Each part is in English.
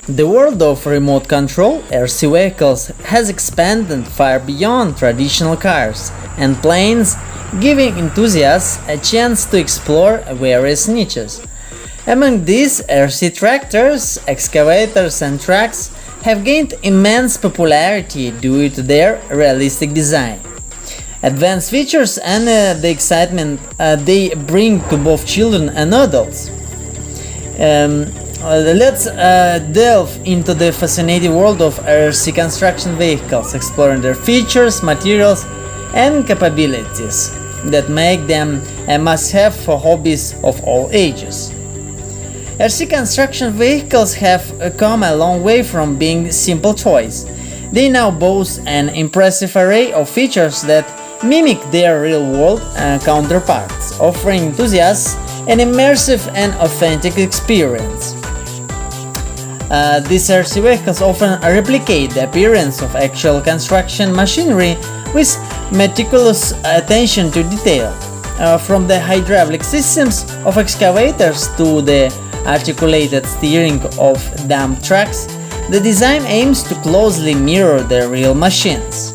The world of remote control RC vehicles has expanded far beyond traditional cars and planes, giving enthusiasts a chance to explore various niches. Among these, RC tractors, excavators and trucks have gained immense popularity due to their realistic design, advanced features and the excitement they bring to both children and adults. Let's delve into the fascinating world of RC construction vehicles, exploring their features, materials, and capabilities that make them a must-have for hobbies of all ages. RC construction vehicles have come a long way from being simple toys. They now boast an impressive array of features that mimic their real-world counterparts, offering enthusiasts an immersive and authentic experience. These RC vehicles often replicate the appearance of actual construction machinery with meticulous attention to detail. From the hydraulic systems of excavators to the articulated steering of dump trucks, the design aims to closely mirror the real machines.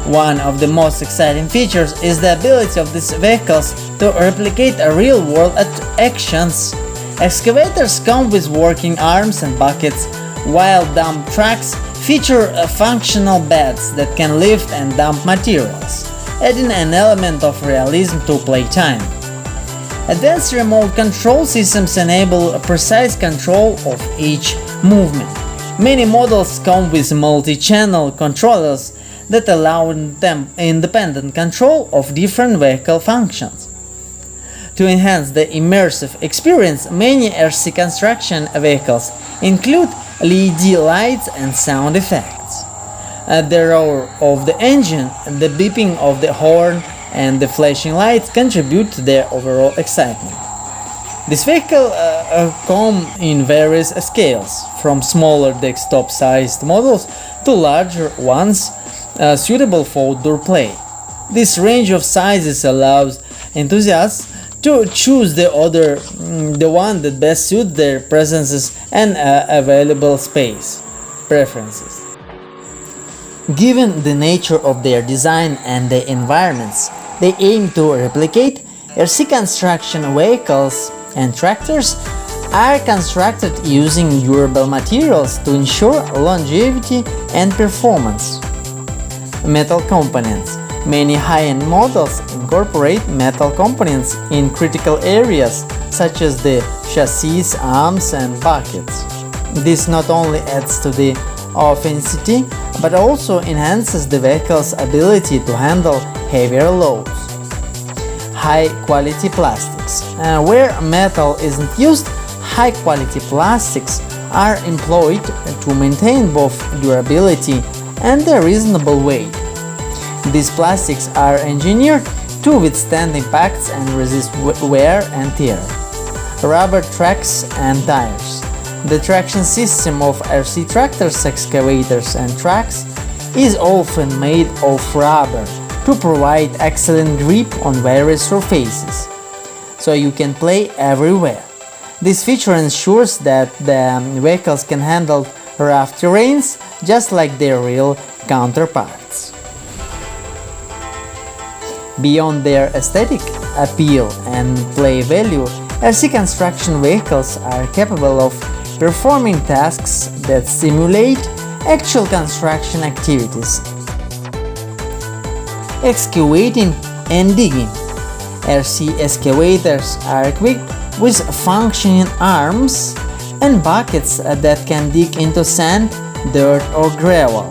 One of the most exciting features is the ability of these vehicles to replicate real-world actions. Excavators come with working arms and buckets, while dump trucks feature functional beds that can lift and dump materials, adding an element of realism to playtime. Advanced remote control systems enable a precise control of each movement. Many models come with multi-channel controllers that allow them independent control of different vehicle functions. To enhance the immersive experience, many RC construction vehicles include LED lights and sound effects. The roar of the engine, the beeping of the horn, and the flashing lights contribute to their overall excitement. These vehicles come in various scales, from smaller desktop-sized models to larger ones suitable for outdoor play. This range of sizes allows enthusiasts to choose the one that best suits their preferences and available space preferences. Given the nature of their design and the environments they aim to replicate, RC construction vehicles and tractors are constructed using durable materials to ensure longevity and performance. Metal components. Many high-end models incorporate metal components in critical areas such as the chassis, arms and buckets. This not only adds to the authenticity but also enhances the vehicle's ability to handle heavier loads. High-quality plastics. Where metal isn't used, high-quality plastics are employed to maintain both durability and a reasonable weight. These plastics are engineered to withstand impacts and resist wear and tear. Rubber tracks and tires. The traction system of RC tractors, excavators and trucks is often made of rubber to provide excellent grip on various surfaces, so you can play everywhere. This feature ensures that the vehicles can handle rough terrains just like their real counterparts. Beyond their aesthetic appeal and play value, RC construction vehicles are capable of performing tasks that simulate actual construction activities. Excavating and digging. RC excavators are equipped with functioning arms and buckets that can dig into sand, dirt or gravel.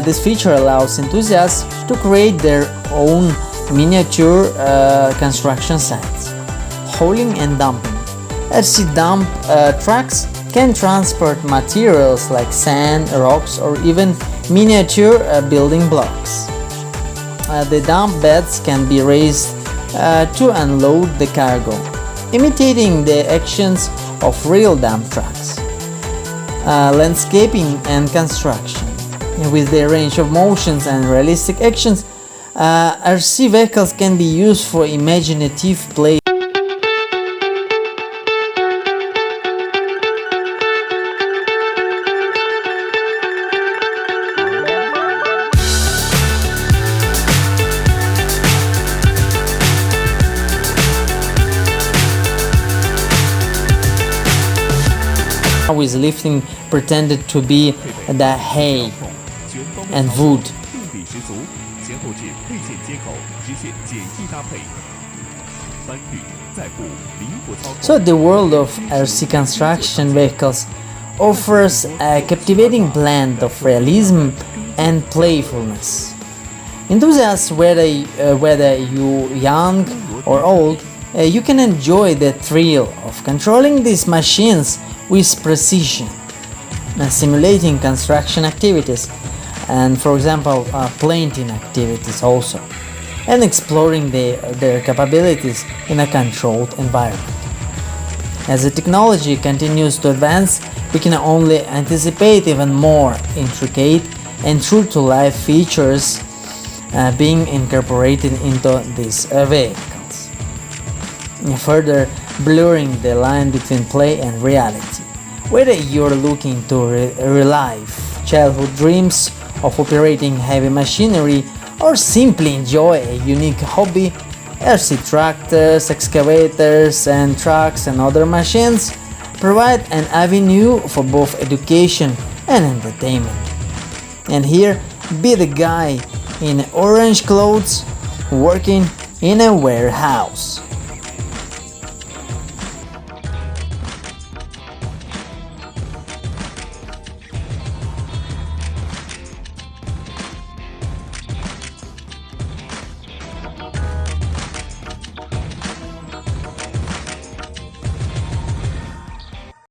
This feature allows enthusiasts to create their own miniature construction sites. Hauling and dumping. RC dump trucks can transport materials like sand, rocks or even miniature building blocks. The dump beds can be raised to unload the cargo, imitating the actions of real dump trucks. Landscaping and construction. With their range of motions and realistic actions, RC vehicles can be used for imaginative play. with lifting pretended to be the hay and wood. So the world of RC construction vehicles offers a captivating blend of realism and playfulness. Enthusiasts, whether you young or old, you can enjoy the thrill of controlling these machines with precision, simulating construction activities, and for example planting activities also, and exploring their capabilities in a controlled environment. As the technology continues to advance, we can only anticipate even more intricate and true-to-life features being incorporated into these vehicles, further blurring the line between play and reality. Whether you're looking to relive childhood dreams of operating heavy machinery or simply enjoy a unique hobby, RC tractors, excavators and trucks and other machines provide an avenue for both education and entertainment. And here be the guy in orange clothes working in a warehouse.